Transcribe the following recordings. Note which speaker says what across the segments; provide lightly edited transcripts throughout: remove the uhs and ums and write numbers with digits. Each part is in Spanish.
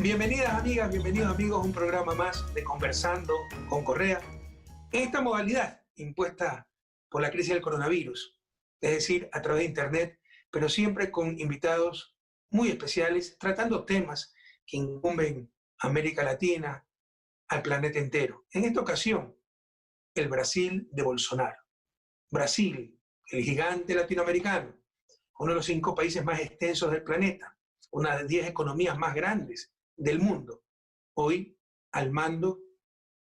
Speaker 1: Bienvenidas amigas, bienvenidos amigos a un programa más de Conversando con Correa, en esta modalidad impuesta por la crisis del coronavirus, es decir, a través de Internet, pero siempre con invitados muy especiales, tratando temas que incumben a América Latina, al planeta entero. En esta ocasión, el Brasil de Bolsonaro. Brasil, el gigante latinoamericano, uno de los 5 países más extensos del planeta, una de las 10 economías más grandes del mundo, hoy al mando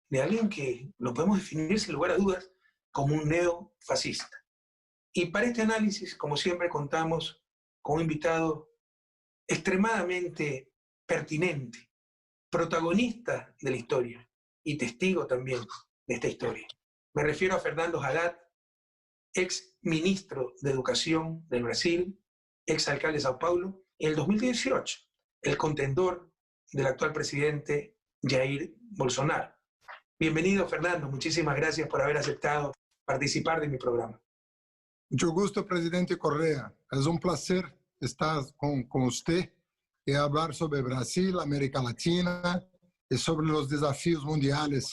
Speaker 1: de alguien que lo podemos definir sin lugar a dudas como un neofascista. Y para este análisis, como siempre, contamos con un invitado extremadamente pertinente, protagonista de la historia y testigo también de esta historia. Me refiero a Fernando Haddad, ex ministro de Educación del Brasil, ex alcalde de Sao Paulo, en el 2018, el contendor del actual presidente Jair Bolsonaro. Bienvenido, Fernando. Muchísimas gracias por haber aceptado participar de mi programa.
Speaker 2: Mucho gusto, presidente Correa. Es un placer estar con usted y hablar sobre Brasil, América Latina y sobre los desafíos mundiales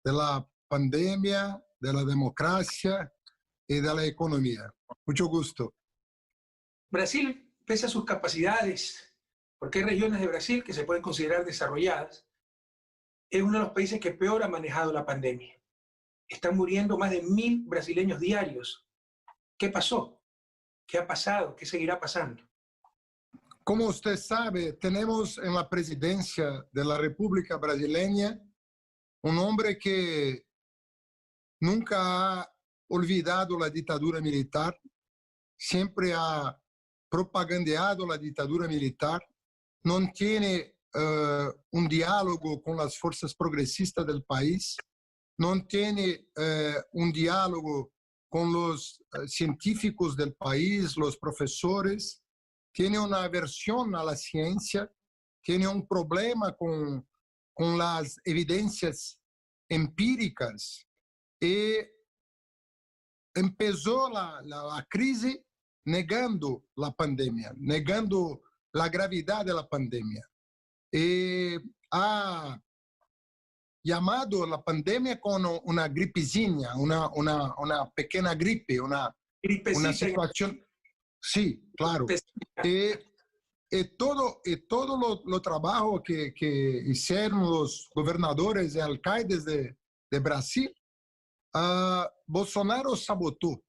Speaker 2: de la pandemia, de la democracia y de la economía. Mucho gusto.
Speaker 1: Brasil, pese a sus capacidades, porque hay regiones de Brasil que se pueden considerar desarrolladas, es uno de los países que peor ha manejado la pandemia. Están muriendo más de 1.000 brasileños diarios. ¿Qué pasó? ¿Qué ha pasado? ¿Qué seguirá pasando?
Speaker 2: Como usted sabe, tenemos en la presidencia de la República Brasileña un hombre que nunca ha olvidado la dictadura militar, siempre ha propagandeado la dictadura militar, no tiene un diálogo con las fuerzas progresistas del país, no tiene un diálogo con los científicos del país, los profesores, tiene una aversión a la ciencia, tiene un problema con las evidencias empíricas y empezó la crisis negando la pandemia, negando la gravedad de la pandemia. Ha llamado la pandemia como una gripezinha, una pequeña gripe, una situación. Sí, claro. Y todo lo trabajo que hicieron los gobernadores y alcaldes de Brasil, Bolsonaro sabotó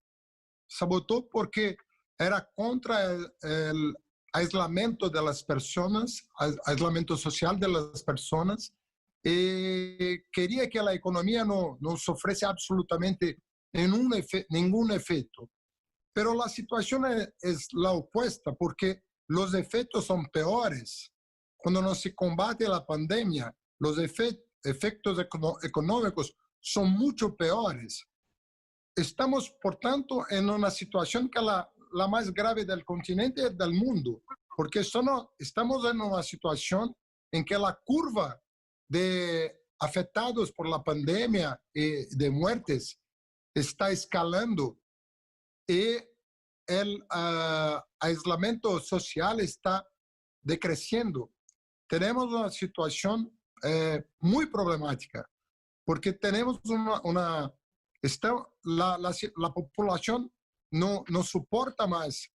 Speaker 2: porque era contra el aislamiento de las personas, aislamiento social de las personas, y quería que la economía no sufriese absolutamente ningún efecto. Pero la situación es la opuesta, porque los efectos son peores. Cuando no se combate la pandemia, los efectos económicos son mucho peores. Estamos, por tanto, en una situación que es la más grave del continente y del mundo, porque estamos en una situación en que la curva de afectados por la pandemia y de muertes está escalando y el aislamiento social está decreciendo. Tenemos una situación muy problemática, porque tenemos la población no soporta más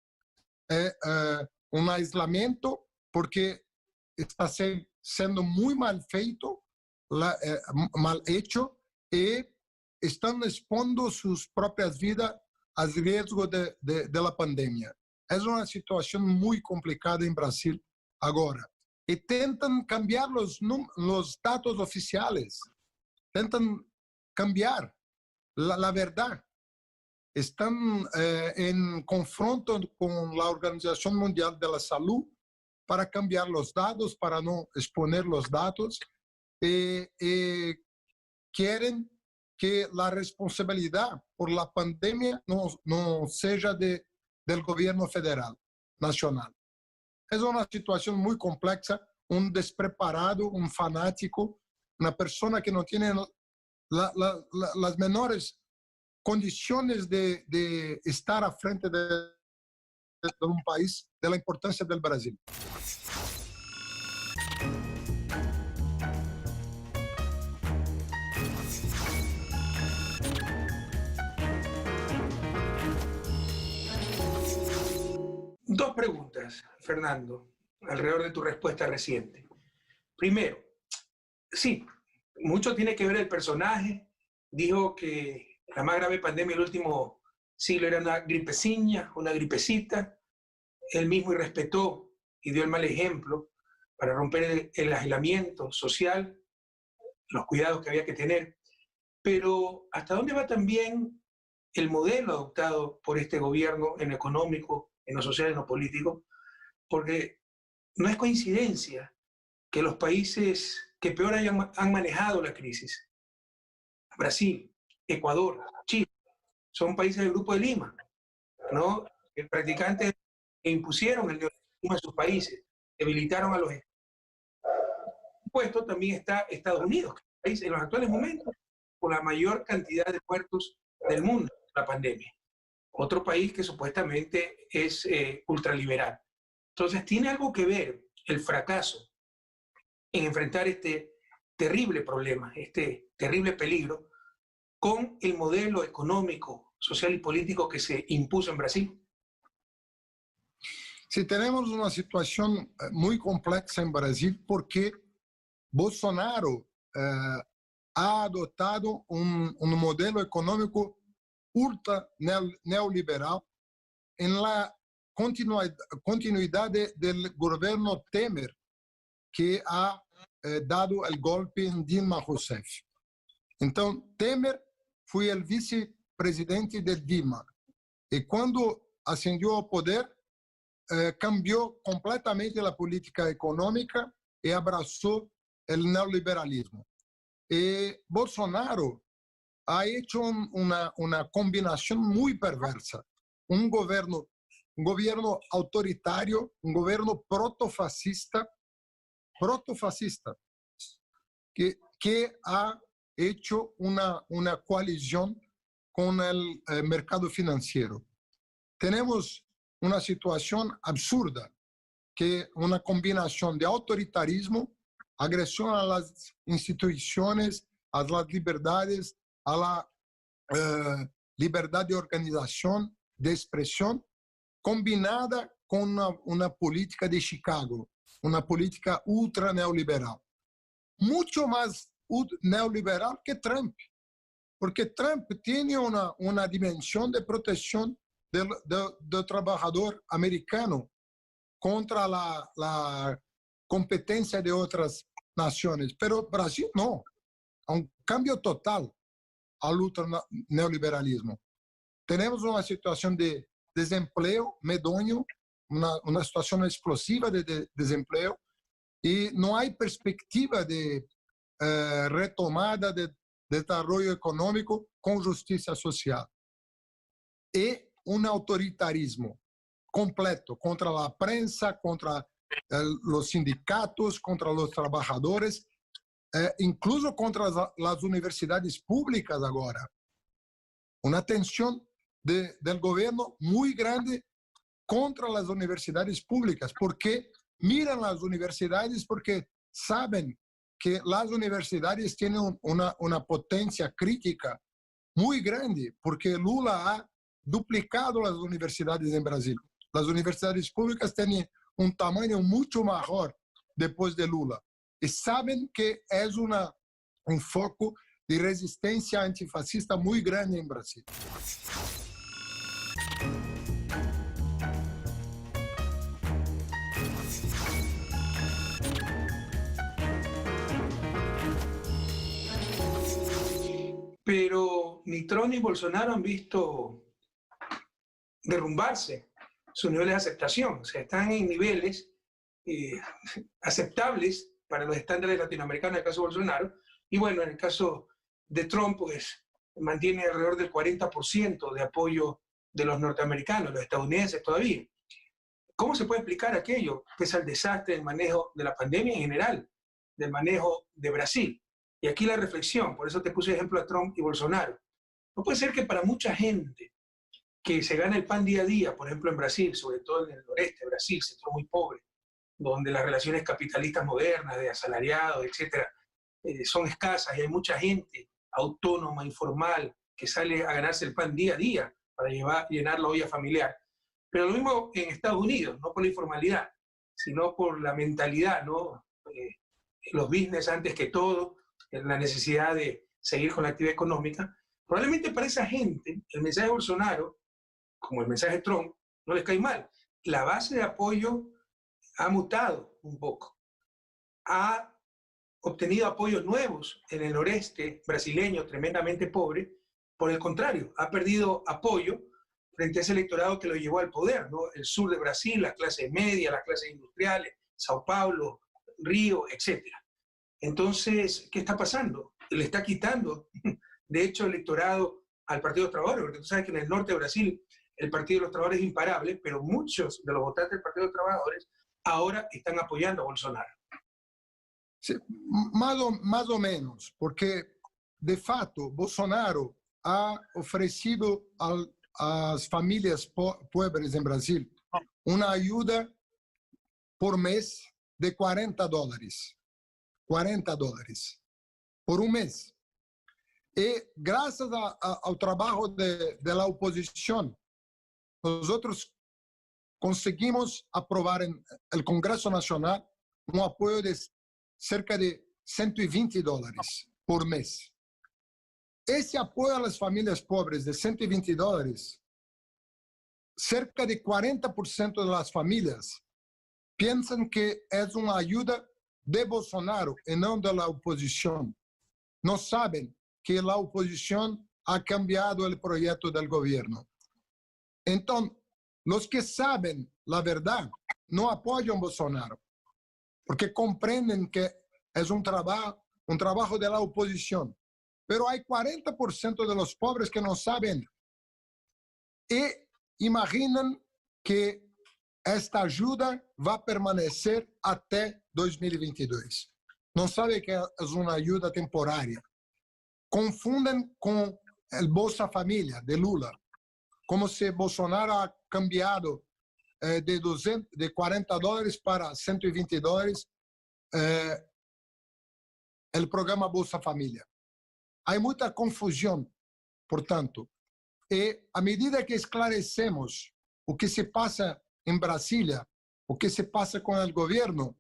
Speaker 2: un aislamiento porque está siendo muy mal feito, mal hecho, y están exponiendo sus propias vidas al riesgo de la pandemia. Es una situación muy complicada en Brasil ahora. Y tentan cambiar los datos oficiales, tentan cambiar la verdad. Están en confronto con la Organización Mundial de la Salud para cambiar los datos, para no exponer los datos, y quieren que la responsabilidad por la pandemia no sea del gobierno federal, nacional. Es una situación muy compleja, un despreparado, un fanático, una persona que no tiene las menores condiciones de estar a frente de un país de la importancia del Brasil.
Speaker 1: Dos preguntas, Fernando, alrededor de tu respuesta reciente. Primero, sí, mucho tiene que ver el personaje. Dijo que la más grave pandemia del último siglo era una gripeciña, una gripecita. Él mismo irrespetó y dio el mal ejemplo para romper el aislamiento social, los cuidados que había que tener. Pero ¿hasta dónde va también el modelo adoptado por este gobierno en lo económico, en lo social, en lo político? Porque no es coincidencia que los países que peor han manejado la crisis, Brasil, Ecuador, Chile, son países del Grupo de Lima, ¿no? Practicantes que impusieron el neoliberalismo en sus países, debilitaron a los estados. Puesto también está Estados Unidos, que es el país en los actuales momentos con la mayor cantidad de muertos del mundo, la pandemia. Otro país que supuestamente es ultraliberal. Entonces, tiene algo que ver el fracaso en enfrentar este terrible problema, este terrible peligro, con el modelo económico, social y político que se impuso en Brasil.
Speaker 2: Sí, tenemos una situación muy compleja en Brasil porque Bolsonaro ha adoptado un modelo económico ultra neoliberal en la continuidad del gobierno Temer, que ha dado el golpe en Dilma Rousseff. Entonces, Temer fue el vicepresidente de Dilma y cuando ascendió al poder, cambió completamente la política económica y abrazó el neoliberalismo. Bolsonaro ha hecho una combinación muy perversa. Un gobierno autoritario, un gobierno protofascista, que ha hecho una coalición con el mercado financiero. Tenemos una situación absurda, que una combinación de autoritarismo, agresión a las instituciones, a las libertades, a la libertad de organización, de expresión, combinada con una política de Chicago, una política ultra neoliberal. Mucho más neoliberal que Trump, porque Trump tiene una dimensión de protección del trabajador americano contra la competencia de otras naciones. Pero Brasil no, un cambio total al ultra neoliberalismo. Tenemos una situación de desempleo medonho, una situación explosiva de desempleo, y no hay perspectiva de retomada de desarrollo económico con justicia social. Y un autoritarismo completo contra la prensa, contra los sindicatos, contra los trabajadores, incluso contra las universidades públicas ahora. Una tensión del gobierno muy grande contra las universidades públicas, porque miran las universidades porque saben que las universidades tienen una potencia crítica muy grande, porque Lula ha duplicado las universidades en Brasil. Las universidades públicas tienen un tamaño mucho mejor después de Lula. Y saben que es un foco de resistencia antifascista muy grande en Brasil.
Speaker 1: Pero ni Trump ni Bolsonaro han visto derrumbarse sus niveles de aceptación. O sea, están en niveles aceptables para los estándares latinoamericanos, en el caso de Bolsonaro. Y bueno, en el caso de Trump, pues mantiene alrededor del 40% de apoyo de los norteamericanos, los estadounidenses todavía. ¿Cómo se puede explicar aquello, pese al desastre del manejo de la pandemia en general, del manejo de Brasil? Y aquí la reflexión, por eso te puse ejemplo a Trump y Bolsonaro. No puede ser que para mucha gente que se gana el pan día a día, por ejemplo en Brasil, sobre todo en el noreste de Brasil, sector muy pobre, donde las relaciones capitalistas modernas, de asalariados, etcétera, son escasas y hay mucha gente autónoma, informal, que sale a ganarse el pan día a día para llenar la olla familiar. Pero lo mismo en Estados Unidos, no por la informalidad, sino por la mentalidad, ¿no? Los business antes que todo, la necesidad de seguir con la actividad económica. Probablemente para esa gente, el mensaje de Bolsonaro, como el mensaje de Trump, no les cae mal. La base de apoyo ha mutado un poco. Ha obtenido apoyos nuevos en el noreste brasileño, tremendamente pobre. Por el contrario, ha perdido apoyo frente a ese electorado que lo llevó al poder, ¿no? El sur de Brasil, la clase media, las clases industriales, Sao Paulo, Río, etc. Entonces, ¿qué está pasando? Le está quitando, de hecho, electorado al Partido de los Trabajadores, porque tú sabes que en el norte de Brasil el Partido de los Trabajadores es imparable, pero muchos de los votantes del Partido de los Trabajadores ahora están apoyando a Bolsonaro.
Speaker 2: Sí, más o menos, porque de fato Bolsonaro ha ofrecido a las familias pobres en Brasil una ayuda por mes de $40. $40 por un mes. Y gracias al trabajo de la oposición, nosotros conseguimos aprobar en el Congreso Nacional un apoyo de cerca de $120 por mes. Ese apoyo a las familias pobres de $120, cerca de 40% de las familias piensan que es una ayuda de Bolsonaro y no de la oposición. No saben que la oposición ha cambiado el proyecto del gobierno. Entonces, los que saben la verdad no apoyan a Bolsonaro, porque comprenden que es un trabajo de la oposición. Pero hay 40% de los pobres que no saben y imaginan que esta ayuda va a permanecer hasta 2022. No saben que es una ayuda temporaria. Confunden con el Bolsa Familia de Lula, como si Bolsonaro ha cambiado de $40 para $120 el programa Bolsa Familia. Hay mucha confusión, por tanto. Y a medida que esclarecemos o que se pasa en Brasilia, o que se pasa con el gobierno,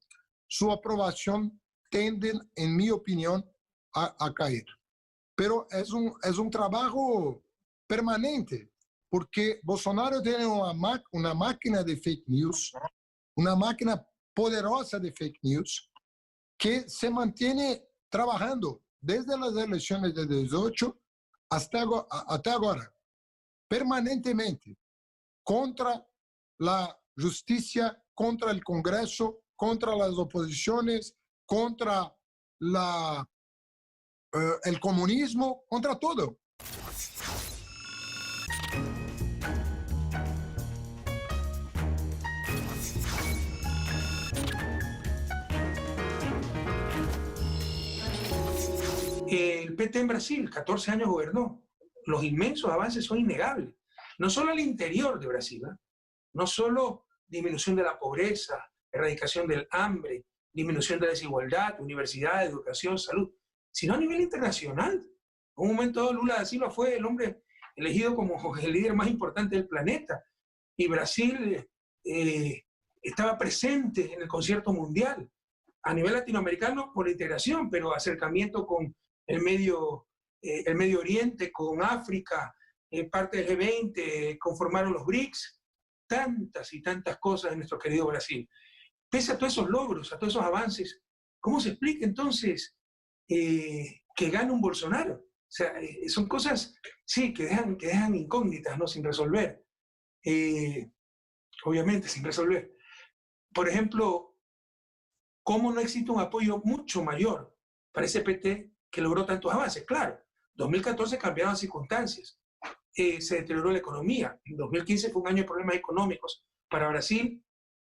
Speaker 2: su aprobación tiende, en mi opinión, a caer. Pero es un trabajo permanente, porque Bolsonaro tiene una máquina de fake news, una máquina poderosa de fake news, que se mantiene trabajando desde las elecciones de 18 hasta ahora, permanentemente, contra la justicia, contra el Congreso, contra las oposiciones, contra el comunismo, contra todo.
Speaker 1: El PT en Brasil, 14 años gobernó. Los inmensos avances son innegables. No solo al interior de Brasil, ¿eh? No solo disminución de la pobreza, erradicación del hambre, disminución de la desigualdad, universidad, educación, salud, sino a nivel internacional. En un momento dado, Lula da Silva fue el hombre elegido como el líder más importante del planeta. Y Brasil estaba presente en el concierto mundial. A nivel latinoamericano, por la integración, pero acercamiento con el Medio Oriente, con África, parte del G20, conformaron los BRICS, tantas y tantas cosas en nuestro querido Brasil. Pese a todos esos logros, a todos esos avances, ¿cómo se explica entonces que gane un Bolsonaro? O sea, son cosas, sí, que dejan incógnitas, ¿no? Sin resolver. Obviamente, sin resolver. Por ejemplo, ¿cómo no existe un apoyo mucho mayor para ese PT que logró tantos avances? Claro, 2014 cambiaron las circunstancias, se deterioró la economía, en 2015 fue un año de problemas económicos para Brasil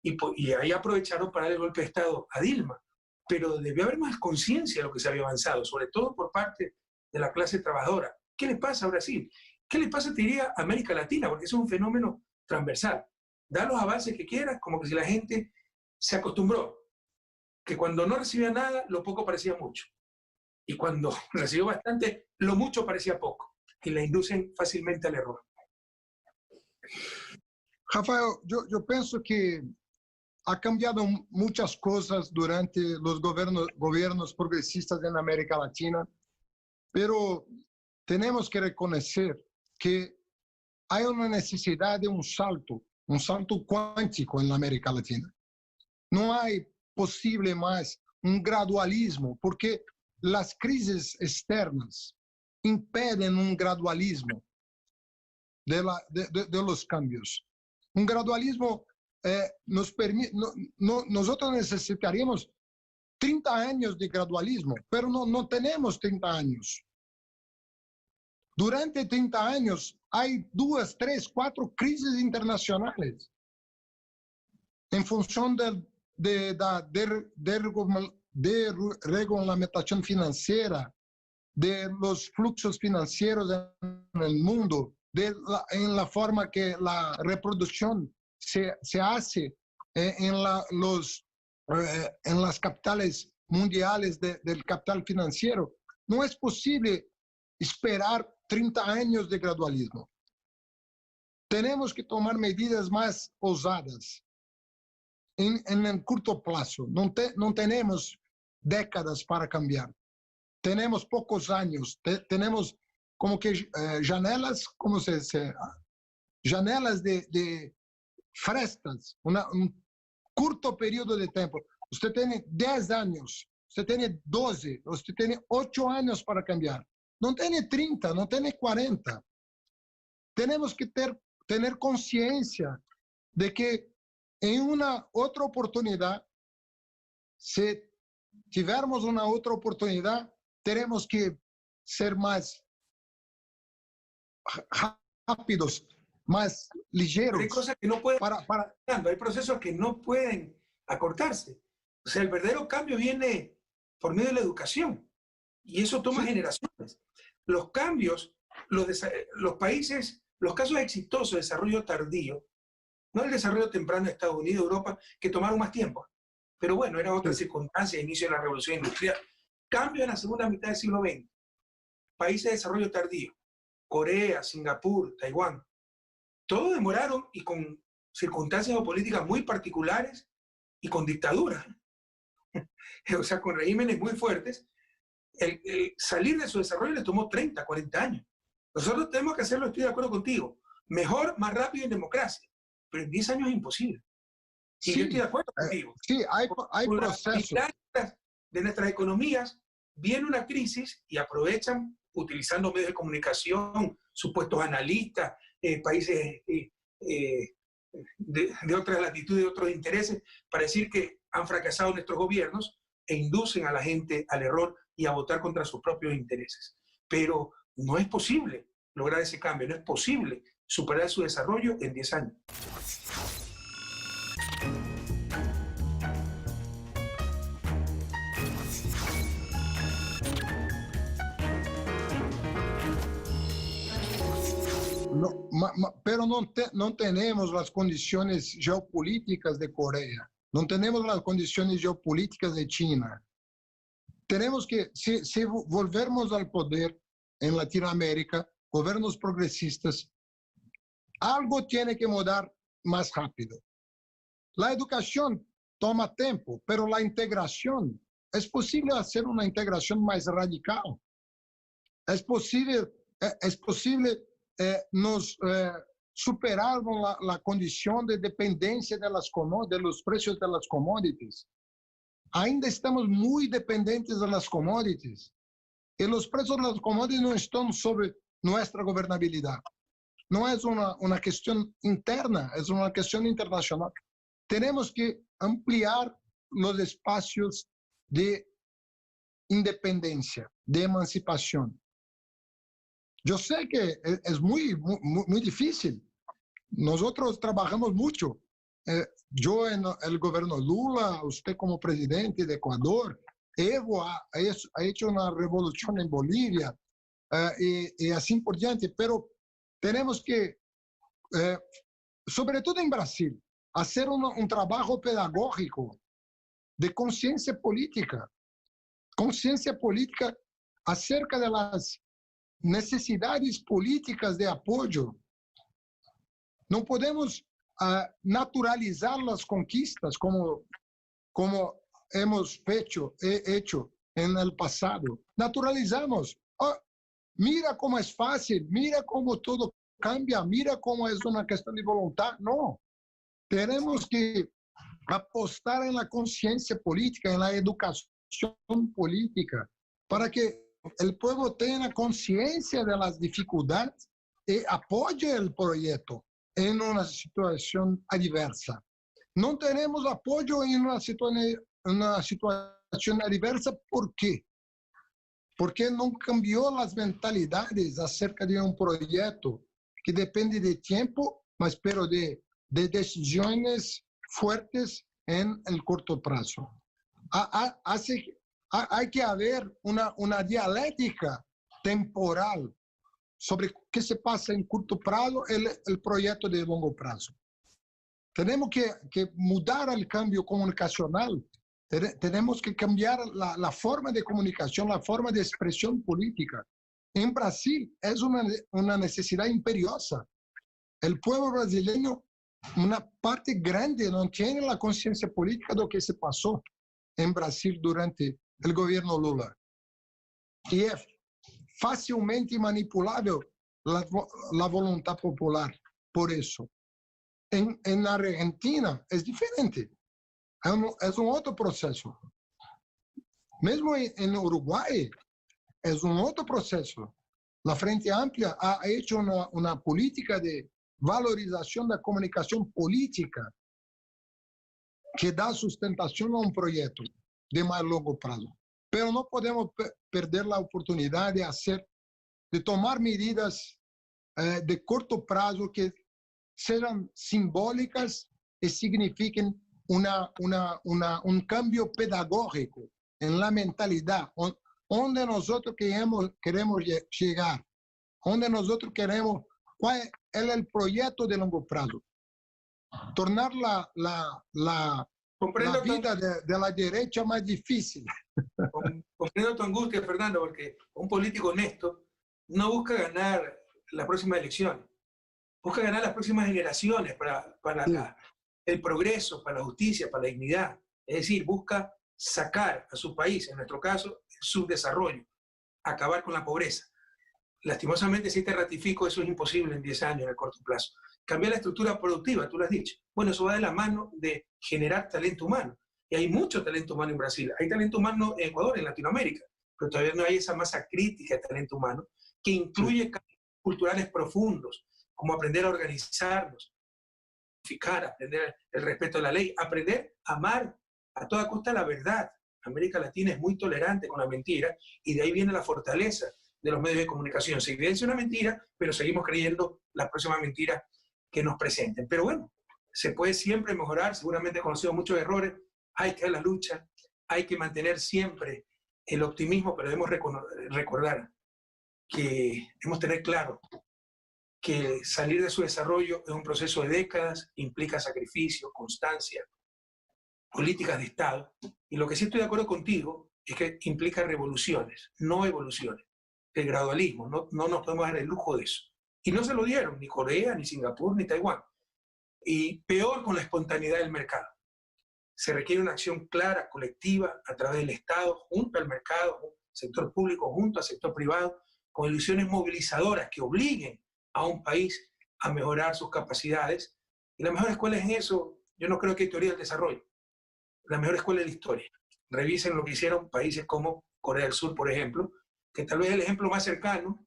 Speaker 1: y ahí aprovecharon para dar el golpe de Estado a Dilma, pero debió haber más conciencia de lo que se había avanzado, sobre todo por parte de la clase trabajadora. ¿Qué le pasa a Brasil? ¿Qué le pasa, te diría, a América Latina? Porque es un fenómeno transversal. Da los avances que quieras, como que si la gente se acostumbró, que cuando no recibía nada, lo poco parecía mucho. Y cuando recibió bastante, lo mucho parecía poco. Y la inducen fácilmente al error.
Speaker 2: Rafael, yo pienso que ha cambiado muchas cosas durante los gobiernos progresistas en América Latina, pero tenemos que reconocer que hay una necesidad de un salto cuántico en la América Latina. No hay posible más un gradualismo, porque las crisis externas impiden un gradualismo de los cambios. Un gradualismo nos permite, nosotros necesitaríamos 30 años de gradualismo, pero no tenemos 30 años. Durante 30 años hay 2, 3, 4 crisis internacionales en función de regulamentación financiera, de los fluxos financieros en el mundo, en la forma que la reproducción se hace en las capitales mundiales del capital financiero. No es posible esperar 30 años de gradualismo. Tenemos que tomar medidas más ousadas en el corto plazo. No tenemos décadas para cambiar. Tenemos pocos años. Tenemos como que janelas, janelas de frestas, un curto período de tiempo. Usted tiene 10 años, usted tiene 12, usted tiene 8 años para cambiar. No tiene 30, no tiene 40. Tenemos que tener conciencia de que en una otra oportunidad, si tivermos una otra oportunidad, tenemos que ser más rápidos, más ligeros.
Speaker 1: Pero hay cosas que no pueden, hay procesos que no pueden acortarse. O sea, el verdadero cambio viene por medio de la educación y eso toma generaciones. Los cambios, los países, los casos exitosos de desarrollo tardío, no el desarrollo temprano de Estados Unidos, Europa, que tomaron más tiempo. Pero bueno, era otra circunstancia, inicio de la revolución industrial. Cambio en la segunda mitad del siglo XX. Países de desarrollo tardío, Corea, Singapur, Taiwán, todos demoraron y con circunstancias geopolíticas muy particulares y con dictaduras. O sea, con regímenes muy fuertes, el salir de su desarrollo les tomó 30, 40 años. Nosotros tenemos que hacerlo, estoy de acuerdo contigo, mejor, más rápido en democracia, pero en 10 años es imposible. Y yo estoy de acuerdo contigo.
Speaker 2: Sí, hay procesos.
Speaker 1: De nuestras economías viene una crisis y aprovechan, utilizando medios de comunicación, supuestos analistas, países de otras latitudes, de otros intereses, para decir que han fracasado nuestros gobiernos e inducen a la gente al error y a votar contra sus propios intereses. Pero no es posible lograr ese cambio, no es posible superar su desarrollo en 10 años.
Speaker 2: Pero no tenemos las condiciones geopolíticas de Corea, no tenemos las condiciones geopolíticas de China. Tenemos que, si volvermos al poder en Latinoamérica, gobiernos progresistas, algo tiene que mudar más rápido. La educación toma tiempo, pero la integración, es posible hacer una integración más radical. Es posible superar la condición de dependencia de los precios de las commodities. Ainda estamos muy dependientes de las commodities. Y los precios de las commodities no están sobre nuestra gobernabilidad. No es una cuestión interna, es una cuestión internacional. Tenemos que ampliar los espacios de independencia, de emancipación. Yo sé que es muy difícil. Nosotros trabajamos mucho. Yo en el gobierno Lula, usted como presidente de Ecuador, Evo ha hecho una revolución en Bolivia y así por diante, pero tenemos que, sobre todo en Brasil, hacer un trabajo pedagógico de conciencia política acerca de las necesidades políticas de apoyo. No podemos naturalizar las conquistas como hemos hecho en el pasado. Naturalizamos. Oh, mira cómo es fácil, mira cómo todo cambia, mira cómo es una cuestión de voluntad. No, tenemos que apostar en la conciencia política, en la educación política, para que el pueblo tenga conciencia de las dificultades y apoye el proyecto en una situación adversa. No tenemos apoyo en una situación adversa, ¿por qué? Porque no cambió las mentalidades acerca de un proyecto que depende de tiempo, pero de decisiones fuertes en el corto plazo. Hay que haber una dialéctica temporal sobre qué se pasa en corto plazo y el proyecto de largo plazo. Tenemos que mudar el cambio comunicacional, tenemos que cambiar la forma de comunicación, la forma de expresión política. En Brasil es una necesidad imperiosa. El pueblo brasileño, una parte grande, no tiene la conciencia política de lo que se pasó en Brasil durante el gobierno Lula. Y es fácilmente manipulable la voluntad popular por eso. En Argentina es diferente, es un otro proceso. Mesmo en Uruguay es un otro proceso. La Frente Amplia ha hecho una política de valorización de la comunicación política que da sustentación a un proyecto de más largo plazo. Pero no podemos perder la oportunidad de tomar medidas de corto plazo que sean simbólicas y signifiquen un cambio pedagógico en la mentalidad, donde nosotros queremos llegar, donde nosotros queremos, cuál es el proyecto de largo plazo. Tornar la vida de la derecha más difícil.
Speaker 1: Comprendo tu angustia, Fernando, porque un político honesto no busca ganar la próxima elección, busca ganar las próximas generaciones para
Speaker 2: Sí.
Speaker 1: el progreso, para la justicia, para la dignidad. Es decir, busca sacar a su país, en nuestro caso, el subdesarrollo, acabar con la pobreza. Lastimosamente, si te ratifico, eso es imposible en 10 años, en el corto plazo. Cambiar la estructura productiva, tú lo has dicho. Bueno, eso va de la mano de generar talento humano. Y hay mucho talento humano en Brasil. Hay talento humano en Ecuador, en Latinoamérica, pero todavía no hay esa masa crítica de talento humano que incluye cambios culturales profundos, como aprender a organizarnos, aprender el respeto a la ley, aprender a amar a toda costa la verdad. América Latina es muy tolerante con la mentira y de ahí viene la fortaleza de los medios de comunicación. Se evidencia una mentira, pero seguimos creyendo las próximas mentiras que nos presenten. Pero bueno, se puede siempre mejorar, seguramente he conocido muchos errores, hay que dar la lucha, hay que mantener siempre el optimismo, pero debemos recordar que debemos tener claro que salir de su desarrollo es un proceso de décadas, implica sacrificio, constancia, políticas de Estado, y lo que sí estoy de acuerdo contigo es que implica revoluciones, no evoluciones. El gradualismo, no nos podemos dar el lujo de eso. Y no se lo dieron ni Corea, ni Singapur, ni Taiwán. Y peor con la espontaneidad del mercado. Se requiere una acción clara, colectiva, a través del Estado, junto al mercado, sector público, junto al sector privado, con ilusiones movilizadoras que obliguen a un país a mejorar sus capacidades. Y la mejor escuela en eso, yo no creo que hay teoría del desarrollo. La mejor escuela es la historia. Revisen lo que hicieron países como Corea del Sur, por ejemplo, que tal vez es el ejemplo más cercano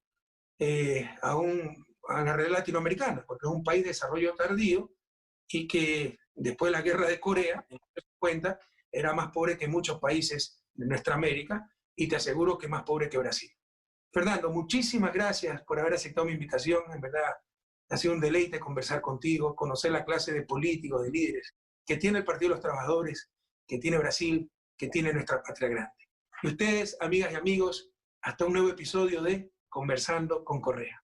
Speaker 1: a la realidad latinoamericana, porque es un país de desarrollo tardío y que después de la guerra de Corea, en los 50, era más pobre que muchos países de nuestra América, y te aseguro que más pobre que Brasil. Fernando, muchísimas gracias por haber aceptado mi invitación. En verdad, ha sido un deleite conversar contigo, conocer la clase de políticos, de líderes que tiene el Partido de los Trabajadores, que tiene Brasil, que tiene nuestra patria grande. Y ustedes, amigas y amigos, hasta un nuevo episodio de Conversando con Correa.